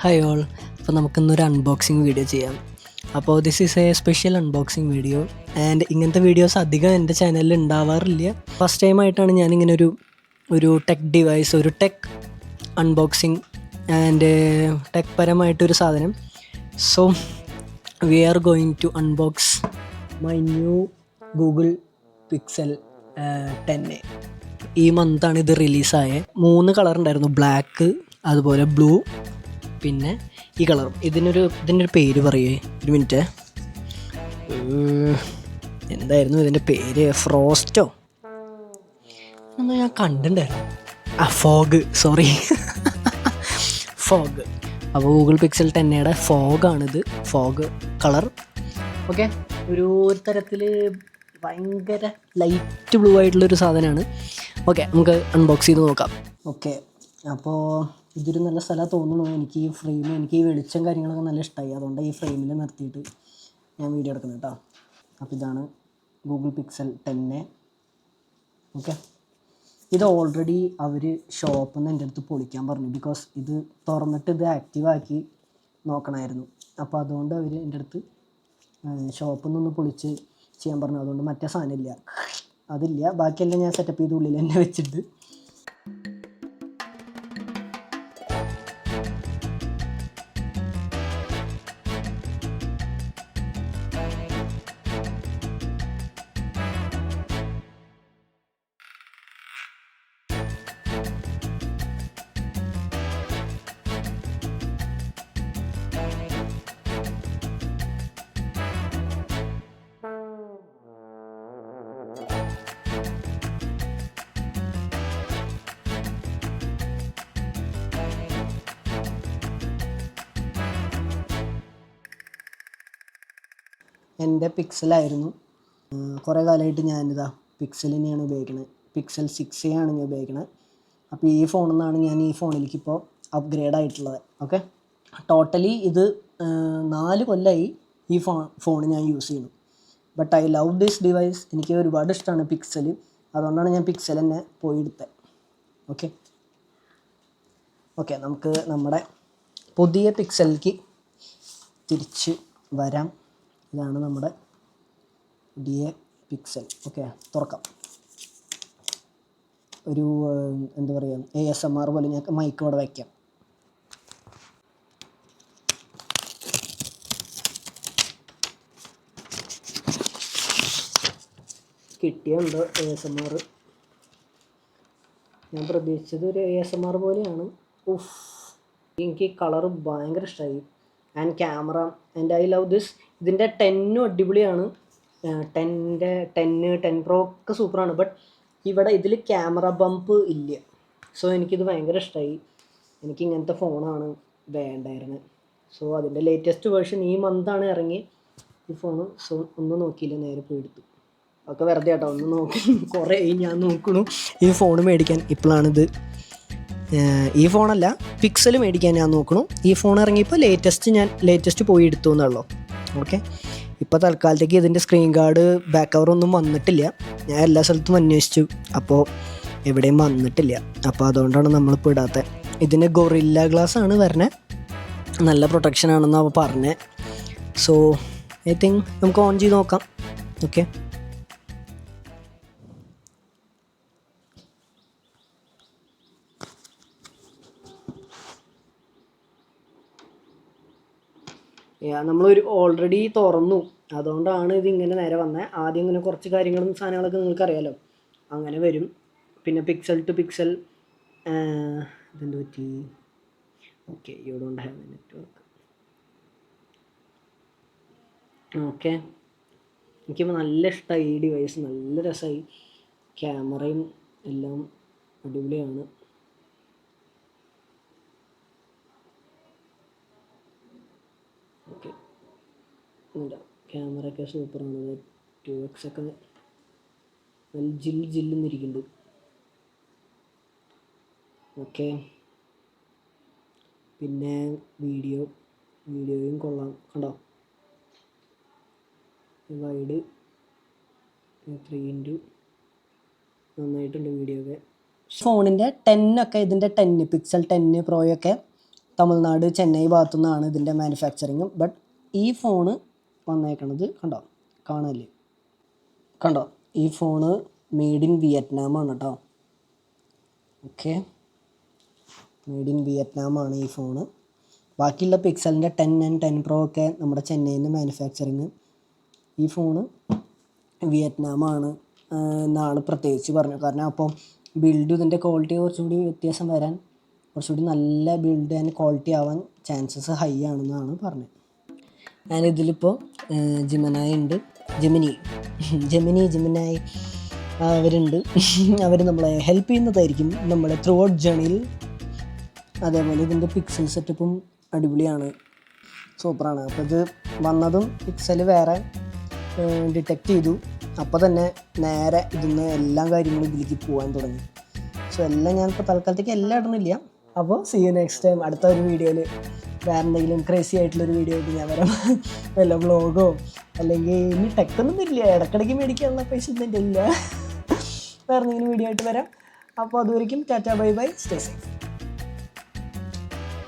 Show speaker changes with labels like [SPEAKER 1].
[SPEAKER 1] Hi all. അപ്പോൾ നമുക്കിന്നൊരു unboxing video ചെയ്യാം. അപ്പോൾ this is a special unboxing video and ഇങ്ങനത്തെ വീഡിയോസ് അധികം എൻ്റെ ചാനലിൽ ഉണ്ടാവാറില്ല. ഫസ്റ്റ് ടൈമായിട്ടാണ് ഞാനിങ്ങനെ ഒരു ടെക് ഡിവൈസ്, ഒരു ടെക് അൺബോക്സിങ് ആൻഡ് ടെക് പരമായിട്ടൊരു സാധനം. So we are going to unbox my new Google Pixel 10. ഈ മന്താണ് ഇത് റിലീസായത്. 3 കളർ ഉണ്ടായിരുന്നു, ബ്ലാക്ക്, അതുപോലെ ബ്ലൂ, പിന്നെ ഈ കളറും. ഇതിൻ്റെ ഒരു പേര് പറയേ, ഒരു മിനിറ്റ്. എന്തായിരുന്നു ഇതിൻ്റെ പേര്? ഫ്രോസ്റ്റോ എന്ന് ഞാൻ കണ്ടിട്ടുണ്ടായിരുന്നു. Fog, sorry, fog. അപ്പോൾ ഗൂഗിൾ പിക്സൽ 10യുടെ ഫോഗാണിത്, ഫോഗ് കളർ. ഓക്കെ, ഒരു തരത്തിൽ ഭയങ്കര ലൈറ്റ് ബ്ലൂ ആയിട്ടുള്ളൊരു സാധനമാണ്. ഓക്കെ, നമുക്ക് അൺബോക്സ് ചെയ്ത് നോക്കാം. ഓക്കെ, അപ്പോൾ ഇതൊരു നല്ല സ്ഥലമാണ് തോന്നുന്നു. എനിക്ക് ഈ ഫ്രെയിം, എനിക്ക് ഈ വെളിച്ചം കാര്യങ്ങളൊക്കെ നല്ല ഇഷ്ടമായി. അതുകൊണ്ട് ഈ ഫ്രെയിമിൽ നിർത്തിയിട്ട് ഞാൻ വീഡിയോ എടുക്കുന്നത് കേട്ടോ. അപ്പോൾ ഇതാണ് ഗൂഗിൾ പിക്സൽ 10. ഓക്കെ, ഇത് ഓൾറെഡി അവർ ഷോപ്പിൽ നിന്ന് എൻ്റെ അടുത്ത് പൊളിക്കാൻ പറഞ്ഞു. ബിക്കോസ് ഇത് തുറന്നിട്ട് ഇത് ആക്റ്റീവാക്കി നോക്കണമായിരുന്നു. അപ്പോൾ അതുകൊണ്ട് അവർ എൻ്റെ അടുത്ത് ഷോപ്പിൽ നിന്നൊന്ന് പൊളിച്ച് ചെയ്യാൻ പറഞ്ഞു. അതുകൊണ്ട് മറ്റേ സാധനം ഇല്ല, അതില്ല. ബാക്കിയെല്ലാം ഞാൻ സെറ്റപ്പ് ചെയ്ത് ഉള്ളിൽ തന്നെ വെച്ചിട്ട്. എൻ്റെ പിക്സലായിരുന്നു. കുറേ കാലമായിട്ട് ഞാനിതാ പിക്സൽ തന്നെയാണ് ഉപയോഗിക്കുന്നത്. പിക്സൽ 6a ആണ് ഞാൻ ഉപയോഗിക്കുന്നത്. അപ്പോൾ ഈ ഫോണിൽ നിന്നാണ് ഞാൻ ഈ ഫോണിലേക്ക് ഇപ്പോൾ അപ്ഗ്രേഡ് ആയിട്ടുള്ളത്. ഓക്കെ, ടോട്ടലി ഇത് 4 കൊല്ലമായി ഈ ഫോൺ ഞാൻ യൂസ് ചെയ്യുന്നു. But I love this device. എനിക്ക് ഒരുപാട് ഇഷ്ടമാണ് പിക്സൽ. അതുകൊണ്ടാണ് ഞാൻ പിക്സൽ തന്നെ പോയി എടുത്തത്. ഓക്കെ ഓക്കെ നമുക്ക് നമ്മുടെ പുതിയ പിക്സലിലേക്ക് തിരിച്ച് വരാം. ഇതാണ് നമ്മുടെ പുതിയ പിക്സൽ. ഓക്കെ, തുറക്കാം. ഒരു എന്താ പറയുക, ASMR പോലെ ഞാൻ മൈക്ക് ഇവിടെ വയ്ക്കാം. കിട്ടിയുണ്ടോ ASMR? ഞാൻ പ്രതീക്ഷിച്ചത് ഒരു ASMR പോലെയാണ്. ഉഫ്, എനിക്ക് കളറ് ഭയങ്കര ഇഷ്ടമായി. And camera, and I love this. ഇതിൻ്റെ 10 അടിപൊളിയാണ്. 10 Pro ഒക്കെ സൂപ്പറാണ്. ബട്ട് ഇവിടെ ഇതിൽ ക്യാമറ ബംപ് ഇല്ല. സോ എനിക്കിത് ഭയങ്കര ഇഷ്ടമായി. എനിക്ക് ഇങ്ങനത്തെ ഫോണാണ് വേണ്ടായിരുന്നത്. സോ അതിൻ്റെ ലേറ്റസ്റ്റ് വേർഷൻ ഈ മന്താണ് ഇറങ്ങി ഈ ഫോണ്. സോ ഒന്നും നോക്കിയില്ല, നേരെ പോയി എടുത്തു. ഒക്കെ വെറുതെ കേട്ടോ, ഒന്ന് നോക്കി. കുറേ ഞാൻ നോക്കണു ഈ ഫോൺ മേടിക്കാൻ. ഇപ്പോഴാണിത്, ഈ ഫോണല്ല, പിക്സൽ മേടിക്കാൻ ഞാൻ നോക്കണു. ഈ ഫോൺ ഇറങ്ങിയപ്പോൾ ലേറ്റസ്റ്റ് പോയി എടുത്തു എന്നുള്ളൂ. ഓക്കെ, ഇപ്പോൾ തൽക്കാലത്തേക്ക് ഇതിൻ്റെ സ്ക്രീൻ ഗാർഡ്, ബാക്ക് കവറൊന്നും വന്നിട്ടില്ല. ഞാൻ എല്ലാ സ്ഥലത്തും അന്വേഷിച്ചു, അപ്പോൾ എവിടെയും വന്നിട്ടില്ല. അപ്പോൾ അതുകൊണ്ടാണ് നമ്മളിപ്പോൾ ഇടാത്തത്. ഇതിന് ഗൊറില്ല ഗ്ലാസ് ആണ് വരണേ, നല്ല പ്രൊട്ടക്ഷൻ ആണെന്നാണ് പറഞ്ഞത്. സോ ഐ തിങ്ക് നമുക്ക് ഓൺ ചെയ്ത് നോക്കാം. ഓക്കെ, നമ്മളൊരു ഓൾറെഡി തുറന്നു, അതുകൊണ്ടാണ് ഇതിങ്ങനെ നേരെ വന്നത്. ആദ്യം ഇങ്ങനെ കുറച്ച് കാര്യങ്ങളും സാധനങ്ങളൊക്കെ നിങ്ങൾക്കറിയാലോ, അങ്ങനെ വരും. പിന്നെ പിക്സൽ ടു പിക്സൽ ഇതെന്ത് പറ്റി? Okay, you don't have network. Okay, എനിക്ക് നല്ല ഇഷ്ടമായി ഈ ഡിവൈസ്, നല്ല രസമായി. ക്യാമറയും എല്ലാം അടിപൊളിയാണ്. ഓക്കെ, ക്യാമറയൊക്കെ സൂപ്പറാണ്. 2x ഒക്കെ നല്ല ജില്ലെന്നിരിക്കുന്നുണ്ട്. ഓക്കെ, പിന്നെ വീഡിയോയും കൊള്ളാം. കണ്ടോ, വൈഡ് 3x നന്നായിട്ടുണ്ട് വീഡിയോ ഒക്കെ. ഫോണിൻ്റെ 10 ഒക്കെ, ഇതിൻ്റെ 10 പിക്സൽ 10 Pro ഒക്കെ തമിഴ്നാട് ചെന്നൈ ഭാഗത്തു നിന്നാണ് ഇതിൻ്റെ മാനുഫാക്ചറിങ്. ബട്ട് ഈ ഫോണ് വന്നേക്കണത് കണ്ടോ, കാണല്ലേ, കണ്ടോ, ഈ ഫോണ് മെയ്ഡ് ഇൻ വിയറ്റ്നാമാണ് കേട്ടോ. ഓക്കെ, മെയ്ഡ് ഇൻ വിയറ്റ്നാമാണ് ഈ ഫോണ്. ബാക്കിയുള്ള പിക്സലിൻ്റെ 10 and 10 Pro ഒക്കെ നമ്മുടെ ചെന്നൈയിൽ നിന്ന് മാനുഫാക്ചറിങ്. ഈ ഫോണ് വിയറ്റ്നാമാണ് എന്നാണ് പ്രത്യേകിച്ച് പറഞ്ഞു. കാരണം അപ്പോൾ ബിൽഡ് ഇതിൻ്റെ ക്വാളിറ്റി കുറച്ചുകൂടി വ്യത്യാസം വരാൻ, കുറച്ചുകൂടി നല്ല ബിൽഡ് ആൻഡ് ക്വാളിറ്റി ആവാൻ ചാൻസസ് ഹൈ ആണെന്നാണ് പറഞ്ഞത്. ഞാനിതിലിപ്പോൾ ജിമിനായി ഉണ്ട്, ജെമിനായി അവരുണ്ട്. അവർ നമ്മളെ ഹെൽപ്പ് ചെയ്യുന്നതായിരിക്കും നമ്മളെ ത്രൂ ഔട്ട് ജേണിയിൽ. അതേപോലെ ഇതിൻ്റെ പിക്സൽ സെറ്റപ്പും അടിപൊളിയാണ്, സൂപ്പറാണ്. അപ്പോൾ ഇത് വന്നതും പിക്സൽ വേറെ ഡിറ്റക്റ്റ് ചെയ്തു, അപ്പോൾ തന്നെ നേരെ ഇതിന്ന് എല്ലാ കാര്യങ്ങളും ഇതിലേക്ക് പോകാൻ തുടങ്ങി. സോ എല്ലാം ഞാനിപ്പോൾ തൽക്കാലത്തേക്ക് എല്ലാം ഇടുന്നില്ല. അപ്പോൾ സീ യു നെക്സ്റ്റ് ടൈം. അടുത്ത ഒരു വീഡിയോയിൽ വേറെ എന്തെങ്കിലും ക്രേസി ആയിട്ടുള്ളൊരു വീഡിയോ ആയിട്ട് ഞാൻ വരാം. വല്ല വ്ളോഗോ അല്ലെങ്കിൽ ഇനി ടെക്കൊന്നും ഇല്ല, ഇടയ്ക്കിടയ്ക്ക് മേടിക്കാനുള്ള പൈസ ഒന്നും ഇല്ല. വേറെ എന്തെങ്കിലും വീഡിയോ ആയിട്ട് വരാം. അപ്പോൾ അതുവരെയും tata bye bye, stay safe.